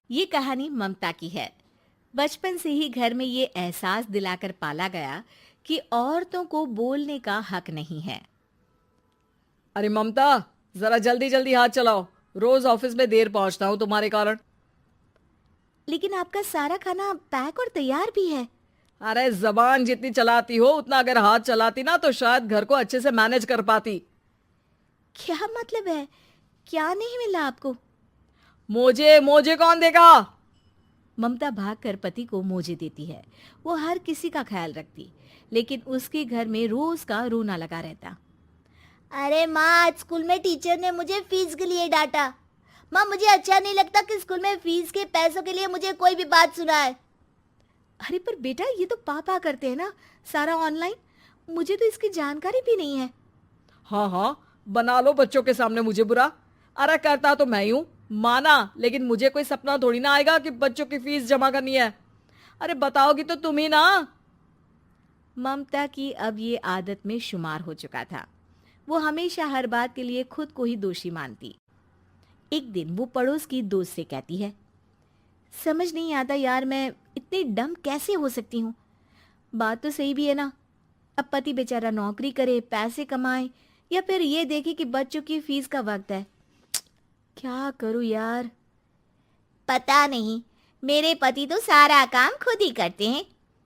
ये कहानी ममता की है। बचपन से ही घर में ये एहसास दिलाकर पाला गया कि औरतों को बोलने का हक नहीं है। अरे ममता, जरा जल्दी जल्दी हाथ चलाओ। रोज ऑफिस में देर पहुंचता हूँ तुम्हारे कारण। लेकिन आपका सारा खाना पैक और तैयार भी है। अरे जबान जितनी चलाती हो उतना अगर हाथ चलाती ना तो शायद घर को अच्छे से मैनेज कर पाती। क्या मतलब है? क्या नहीं मिला आपको? मोजे मोजे कौन देगा? ममता भागकर पति को मोजे देती है। वो हर किसी का ख्याल रखती, लेकिन उसके घर में रोज का रोना लगा रहता। अरे माँ, आज स्कूल में टीचर ने मुझे फीस के लिए डांटा। माँ, मुझे अच्छा नहीं लगता कि स्कूल में फीस के पैसों के लिए मुझे कोई भी बात सुनाए। अरे पर बेटा, ये तो पापा करते हैं ना, सारा ऑनलाइन। मुझे तो इसकी जानकारी भी नहीं है। हाँ हाँ, बना लो बच्चों के सामने मुझे बुरा। अरे करता तो मैं ही हूँ, माना, लेकिन मुझे कोई सपना थोड़ी ना आएगा कि बच्चों की फीस जमा करनी है। अरे बताओगी तो तुम ही ना। ममता की अब ये आदत में शुमार हो चुका था। वो हमेशा हर बात के लिए खुद को ही दोषी मानती। एक दिन वो पड़ोस की दोस्त से कहती है, समझ नहीं आता यार, मैं इतनी डम कैसे हो सकती हूँ। बात तो सही भी है ना। अब पति बेचारा नौकरी करे, पैसे कमाए, या फिर ये देखे कि बच्चों की फीस का वक्त है। क्या करूँ यार। पता नहीं, मेरे पति तो सारा काम खुद ही करते हैं।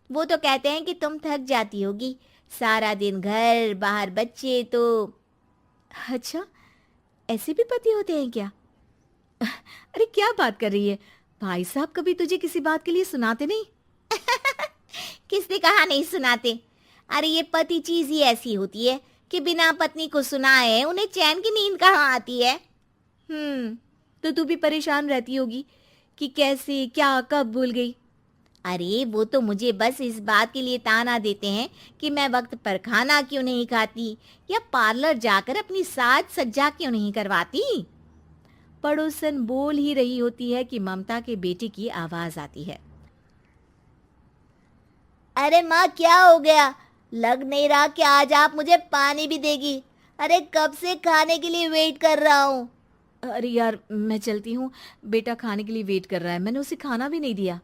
वो तो कहते हैं कि तुम थक जाती होगी, सारा दिन घर बाहर बच्चे तो। अच्छा, ऐसे भी पति होते हैं क्या? अरे क्या बात कर रही है? भाई साहब कभी तुझे किसी बात के लिए सुनाते नहीं? किसने कहा नहीं सुनाते? अरे ये पति चीज ही ऐसी होती है कि बिना पत्नी को सुनाए उन्हें चैन की नींद कहाँ आती है। तो तू भी परेशान रहती होगी कि कैसे, क्या, कब भूल गई। अरे वो तो मुझे बस इस बात के लिए ताना देते हैं कि मैं वक्त पर खाना क्यों नहीं खाती या पार्लर जाकर अपनी साज सज्जा क्यों नहीं करवाती। पड़ोसन बोल ही रही होती है कि ममता के बेटे की आवाज आती है। अरे माँ, क्या हो गया? लग नहीं रहा कि आज आप मुझे पानी भी देगी। अरे कब से खाने के लिए वेट कर रहा हूँ। अरे यार, मैं चलती हूँ। बेटा खाने के लिए वेट कर रहा है, मैंने उसे खाना भी नहीं दिया।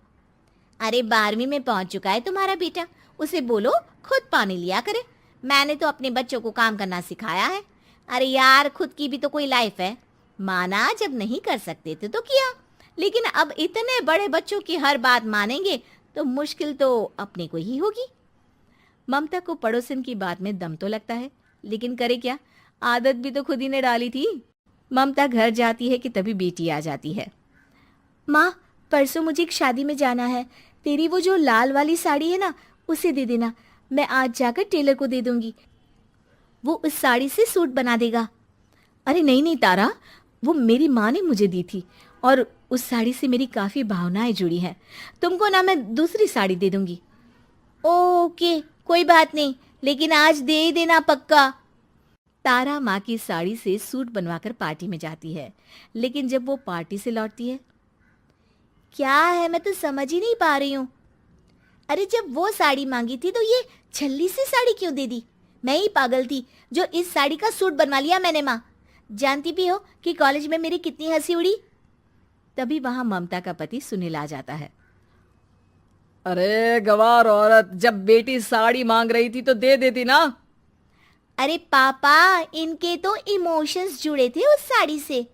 अरे 12वीं में पहुंच चुका है तुम्हारा बेटा, उसे बोलो खुद पानी लिया करे। मैंने तो अपने बच्चों को काम करना सिखाया है। अरे यार, खुद की भी तो कोई लाइफ है। माना जब नहीं कर सकते थे तो किया, लेकिन अब इतने बड़े बच्चों की हर बात मानेंगे तो मुश्किल तो अपने को ही होगी। ममता को पड़ोसन की बात में दम तो लगता है, लेकिन करे क्या, आदत भी तो खुद ही ने डाली थी। ममता घर जाती है कि तभी बेटी आ जाती है। माँ, परसों मुझे एक शादी में जाना है। तेरी वो जो लाल वाली साड़ी है ना, उसे दे देना। मैं आज जाकर टेलर को दे दूंगी, वो उस साड़ी से सूट बना देगा। अरे नहीं नहीं तारा, वो मेरी माँ ने मुझे दी थी और उस साड़ी से मेरी काफ़ी भावनाएं जुड़ी हैं। तुमको ना मैं दूसरी साड़ी दे दूंगी। ओके, कोई बात नहीं, लेकिन आज दे ही देना पक्का। तारा माँ की साड़ी से सूट बनवाकर पार्टी में जाती है, लेकिन जब वो पार्टी से लौटती है, क्या है, मैं तो समझ ही नहीं पा रही हूँ। अरे जब वो साड़ी मांगी थी तो ये छल्ली सी साड़ी क्यों दे दी? मैं ही पागल थी जो इस साड़ी का सूट बनवा लिया मैंने। माँ, जानती भी हो कि कॉलेज में मेरी कितनी हंसी उड़ी। तभी वहां ममता का पति सुनील आ जाता है। अरे गवार औरत, जब बेटी साड़ी मांग रही थी तो दे देती ना। अरे पापा, इनके तो इमोशंस जुड़े थे उस साड़ी से।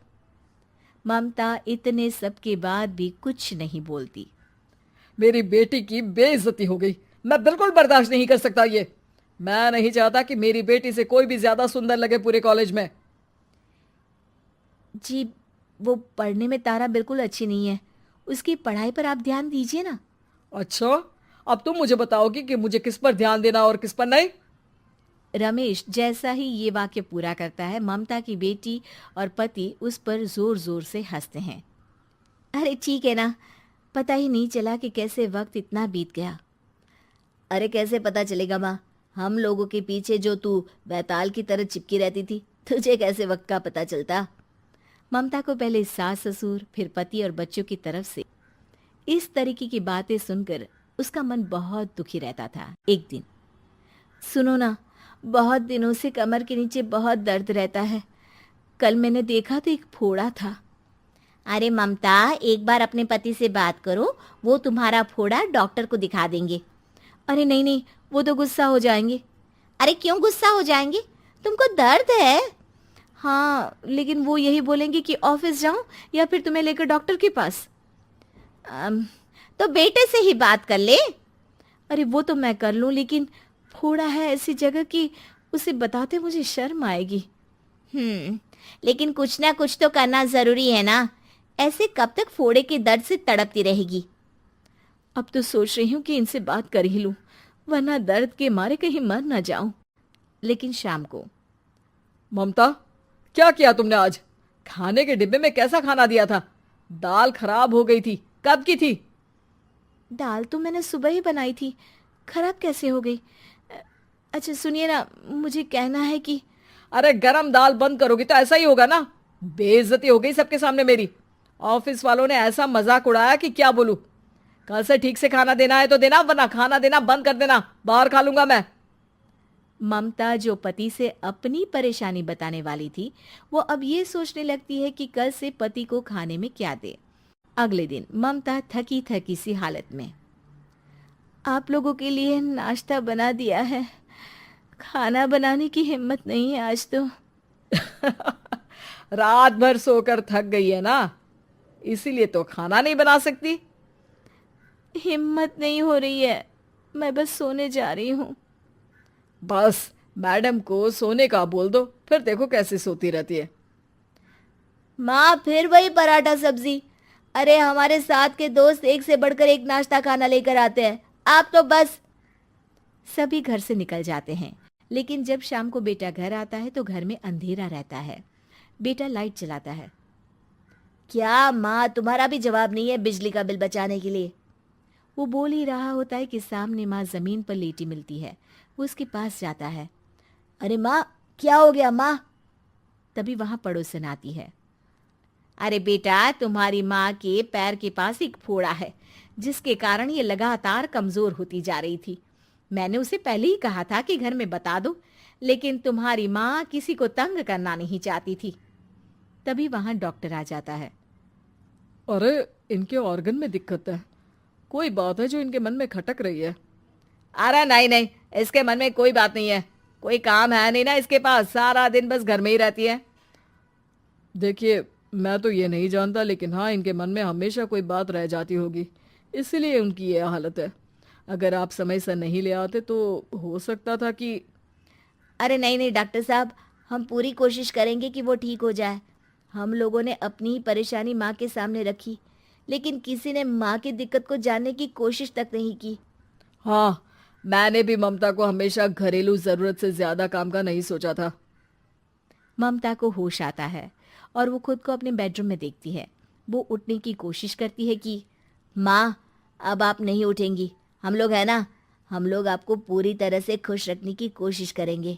ममता इतने सब के बाद भी कुछ नहीं बोलती। मेरी बेटी की बेइज्जती हो गई, मैं बिल्कुल बर्दाश्त नहीं कर सकता ये। मैं नहीं चाहता कि मेरी बेटी से कोई भी ज्यादा सुंदर लगे पूरे कॉलेज में। जी, वो पढ़ने में तारा बिल्कुल अच्छी नहीं है, उसकी पढ़ाई पर आप ध्यान दीजिए ना। अच्छा, अब तुम मुझे बताओगी कि मुझे किस पर ध्यान देना और किस पर नहीं। रमेश जैसा ही ये वाक्य पूरा करता है, ममता की बेटी और पति उस पर जोर जोर से हंसते हैं। अरे ठीक है ना, पता ही नहीं चला कि कैसे वक्त इतना बीत गया। अरे कैसे पता चलेगा माँ, हम लोगों के पीछे जो तू बैताल की तरह चिपकी रहती थी, तुझे कैसे वक्त का पता चलता। ममता को पहले सास ससुर, फिर पति और बच्चों की तरफ से इस तरीके की बातें सुनकर उसका मन बहुत दुखी रहता था। एक दिन, सुनो ना, बहुत दिनों से कमर के नीचे बहुत दर्द रहता है। कल मैंने देखा तो एक फोड़ा था। अरे ममता, एक बार अपने पति से बात करो, वो तुम्हारा फोड़ा डॉक्टर को दिखा देंगे। अरे नहीं नहीं, वो तो गुस्सा हो जाएंगे। अरे क्यों गुस्सा हो जाएंगे? तुमको दर्द है? हाँ, लेकिन वो यही बोलेंगे कि ऑफिस जाऊं या फिर तुम्हें लेकर डॉक्टर के पास। तो बेटे से ही बात कर ले। अरे वो तो मैं कर लूं, लेकिन फोड़ा है ऐसी जगह कि उसे बताते मुझे शर्म आएगी। लेकिन कुछ ना कुछ तो करना जरूरी है ना। ऐसे कब तक फोड़े के दर्द से तड़पती रहेगी? अब तो सोच रही हूँ कि इनसे बात कर ही लूं, वरना दर्द के मारे कहीं मर ना जाऊं। लेकिन शाम को, ममता, क्या किया तुमने आज? खाने के डिब्बे में कैसा खाना दिया था? दाल खराब हो गई थी। कब की थी? दाल तो मैंने सुबह ही बनाई थी, खराब कैसे हो गई? अच्छा सुनिए ना, मुझे कहना है कि अरे गरम दाल बंद करोगी तो ऐसा ही होगा ना। बेइज्जती हो गई सबके सामने मेरी। ऑफिस वालों ने ऐसा मजाक उड़ाया कि क्या बोलूं। कल से ठीक से खाना देना है तो देना, वरना खाना देना बंद कर देना। बाहर खा लूंगा मैं। ममता, जो पति से अपनी परेशानी बताने वाली थी, वो अब ये सोचने लगती है कि कल से पति को खाने में क्या दे। अगले दिन ममता थकी थकी सी हालत में, आप लोगों के लिए नाश्ता बना दिया है, खाना बनाने की हिम्मत नहीं है आज तो। रात भर सोकर थक गई है ना, इसीलिए तो खाना नहीं बना सकती। हिम्मत नहीं हो रही है, मैं बस सोने जा रही हूँ। बस मैडम को सोने का बोल दो, फिर देखो कैसे सोती रहती है। माँ, फिर वही पराठा सब्जी। अरे हमारे साथ के दोस्त एक से बढ़कर एक नाश्ता खाना लेकर आते हैं, आप तो बस। सभी घर से निकल जाते हैं, लेकिन जब शाम को बेटा घर आता है तो घर में अंधेरा रहता है। बेटा लाइट जलाता है। क्या माँ, तुम्हारा भी जवाब नहीं है बिजली का बिल बचाने के लिए? वो बोल ही रहा होता है कि सामने माँ जमीन पर लेटी मिलती है। वो उसके पास जाता है। अरे माँ, क्या हो गया माँ? तभी वहां पड़ोसन आती है। अरे बेटा, तुम्हारी माँ के पैर के पास एक फोड़ा है, जिसके कारण ये लगातार कमजोर होती जा रही थी। मैंने उसे पहले ही कहा था कि घर में बता दो, लेकिन तुम्हारी माँ किसी को तंग करना नहीं चाहती थी। तभी वहां डॉक्टर आ जाता है। अरे इनके ऑर्गन में दिक्कत है, कोई बात है जो इनके मन में खटक रही है। अरे नहीं नहीं, इसके मन में कोई बात नहीं है। कोई काम है नहीं ना इसके पास, सारा दिन बस घर में ही रहती है। देखिए, मैं तो ये नहीं जानता, लेकिन हाँ, इनके मन में हमेशा कोई बात रह जाती होगी, इसीलिए उनकी ये हालत है। अगर आप समय से नहीं ले आते तो हो सकता था कि। अरे नहीं नहीं डॉक्टर साहब, हम पूरी कोशिश करेंगे कि वो ठीक हो जाए। हम लोगों ने अपनी ही परेशानी माँ के सामने रखी, लेकिन किसी ने माँ की दिक्कत को जानने की कोशिश तक नहीं की। हाँ, मैंने भी ममता को हमेशा घरेलू जरूरत से ज्यादा काम का नहीं सोचा था। ममता को होश आता है और वो खुद को अपने बेडरूम में देखती है। वो उठने की कोशिश करती है कि माँ, अब आप नहीं उठेंगी। हम लोग है ना, हम लोग आपको पूरी तरह से खुश रखने की कोशिश करेंगे।